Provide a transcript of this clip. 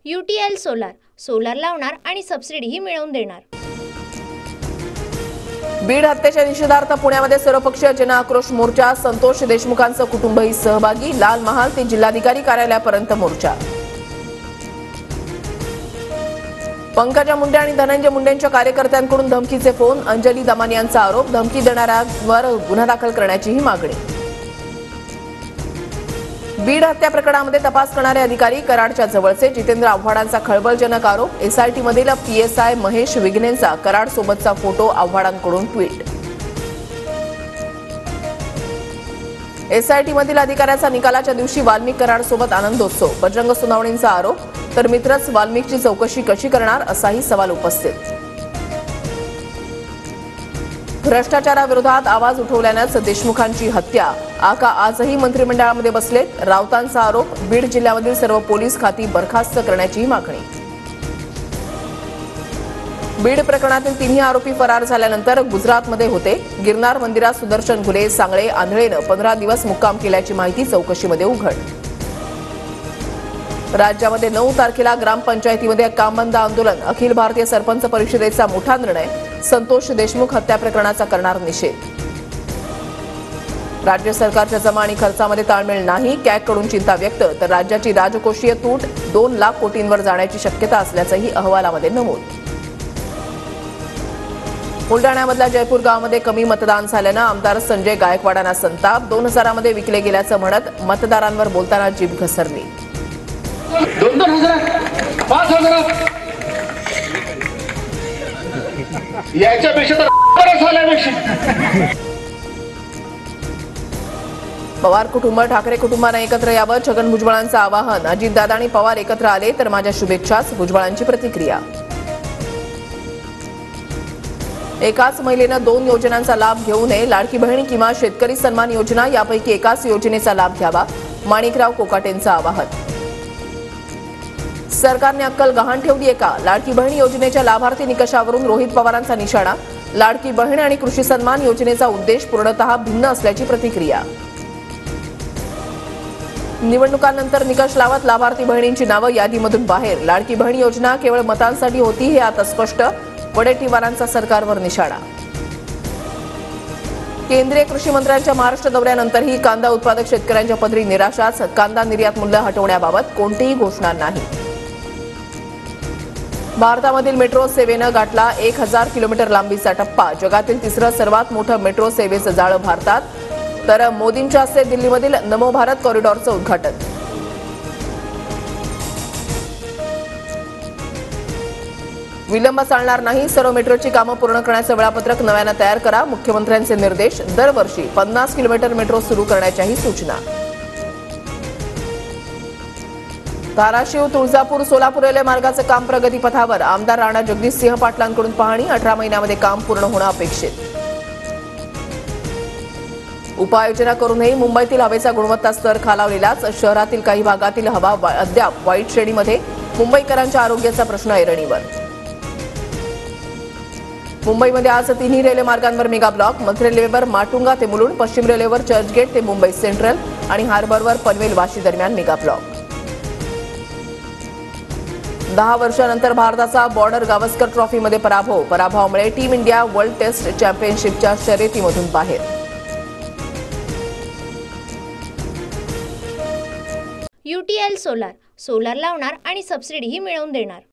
UTL solar लावणार आणि सबसिडीही मिळवून देणार। बीड हत्येच्या निषेधार्थ पुण्यामध्ये सर्वपक्षीय जनआक्रोश मोर्चा, संतोष देशमुखांचं कुटुंबही सहभागी, लाल महाल ते जिल्हाधिकारी कार्यालयापर्यंत मोर्चा। पंकजा मुंडे आणि धनंजय मुंडेंच्या कार्यकर्त्यांकडून धमकीचे फोन, अंजली दमानी यांचा आरोप, धमकी देणाऱ्यांवर गुन्हा दाखल करण्याचीही मागणी। बीड हत्या प्रकरणामध्ये तपास करणारे अधिकारी कराडच्या जवळचे, जितेंद्र आव्हाडांचा खळबळजनक आरोप, SIT मधील PSI महेश विघ्नेंचा कराड सोबतचा फोटो, आव्हाडांकडून ट्विट। SIT मधील अधिकाऱ्याचा निकालाच्या दिवशी वाल्मिक कराड सोबत आनंदोत्सव, बजरंग सोनावणेंचा आरोप, तर मित्रच वाल्मिकची चौकशी कशी करणार असाही सवाल उपस्थित। भ्रष्टाचाराविरोधात आवाज उठवल्यानंच देशमुखांची हत्या, आका आजही मंत्रिमंडळामध्ये बसलेत, राऊतांचा आरोप, बीड जिल्ह्यामधील सर्व पोलीस खाती बरखास्त करण्याची मागणी। बीड प्रकरणातील तिन्ही आरोपी फरार झाल्यानंतर गुजरातमध्ये होते, गिरनार मंदिरात सुदर्शन घुले, सांगळे, आंधळेनं 15 दिवस मुक्काम केल्याची माहिती चौकशीमध्ये उघड। राज्यामध्ये 9 तारखेला ग्रामपंचायतीमध्ये कामबंद आंदोलन, अखिल भारतीय सरपंच परिषदेचा मोठा निर्णय, संतोष देशमुख हत्या प्रकरणाचा करणार निषेध। राज्य सरकारच्या जमा आणि खर्चामध्ये ताळमेळ नाही, कॅगकडून चिंता व्यक्त, तर राज्याची राजकोषीय तूट 2 लाख कोटींवर जाण्याची शक्यता असल्याचंही अहवालामध्ये नमूद। बुलडाण्यामधल्या जयपूर गावामध्ये कमी मतदान झाल्यानं आमदार संजय गायकवाडांना संताप, 2000 मध्ये विकले गेल्याचं म्हणत मतदारांवर बोलताना जीभ घसरली। 2,000 5,000 याच्यापेक्षा तर बरं झाल्यापेक्षा। पवार कुटुंब ठाकरे कुटुंबाने एकत्र यावं, छगन भुजबळांचं आवाहन, अजितदादा आणि पवार एकत्र आले तर माझ्या शुभेच्छाच, भुजबळांची प्रतिक्रिया। एकाच महिलेनं 2 योजनांचा लाभ घेऊ नये, लाडकी बहीण किंवा शेतकरी सन्मान योजना यापैकी एकाच योजनेचा लाभ घ्यावा, माणिकराव कोकाटेंचं आवाहन। सरकारने अक्कल गहाण ठेवली आहे का, लाडकी बहीण योजनेच्या लाभार्थी निकषावरून रोहित पवारांचा निशाणा, लाडकी बहीण आणि कृषी सन्मान योजनेचा उद्देश पूर्णतः भिन्न असल्याची प्रतिक्रिया। निवडणुकांनंतर निकष लावत लाभार्थी बहिणींची नावं यादीमधून बाहेर, लाडकी बहीण योजना केवळ मतांसाठी होती हे आता स्पष्ट, वडेट्टीवारांचा सरकारवर निशाणा। केंद्रीय कृषी मंत्र्यांच्या महाराष्ट्र दौऱ्यानंतरही कांदा उत्पादक शेतकऱ्यांच्या पदरी निराशाच, कांदा निर्यात मूल्य हटवण्याबाबत कोणतीही घोषणा नाही। भारतामधील मेट्रो सेवेनं गाठला 1000 किलोमीटर लांबीचा टप्पा, जगातील तिसरं सर्वात मोठं मेट्रो सेवेचं जाळं भारतात, तर मोदींच्या हस्ते दिल्लीमधील नमो भारत कॉरिडॉरचं उद्घाटन। विलंब चालणार नाही, सर्व मेट्रोची कामं पूर्ण करण्याचं वेळापत्रक नव्यानं तयार करा, मुख्यमंत्र्यांचे निर्देश, दरवर्षी 50 किलोमीटर मेट्रो सुरू करण्याच्याही सूचना। धाराशिव तुळजापूर सोलापूर रेल्वे मार्गाचं काम प्रगतीपथावर, आमदार राणा जगदीशसिंह पाटलांकडून पाहणी, 18 महिन्यामध्ये काम पूर्ण होणं अपेक्षित। उपाययोजना करूनही मुंबईतील हवेचा गुणवत्ता स्तर खालावलेलाच, शहरातील काही भागातील हवा अद्याप वाईट श्रेणीमध्ये, मुंबईकरांच्या आरोग्याचा प्रश्न ऐरणीवर। मुंबईमध्ये आज तिन्ही रेल्वे मार्गांवर मेगा ब्लॉक, मध्य रेल्वेवर माटुंगा ते मुलुंड, पश्चिम रेल्वेवर चर्चगेट ते मुंबई सेंट्रल आणि हार्बरवर पनवेल वाशी दरम्यान मेगा ब्लॉक। 10 वर्षांनंतर भारताचा बॉर्डर गावस्कर ट्रॉफीमध्ये पराभवामुळे टीम इंडिया वर्ल्ड टेस्ट चॅम्पियनशिपच्या शर्यतीमधून बाहेर। UTL सोलार लावणार आणि सबसिडीही मिळवून देणार।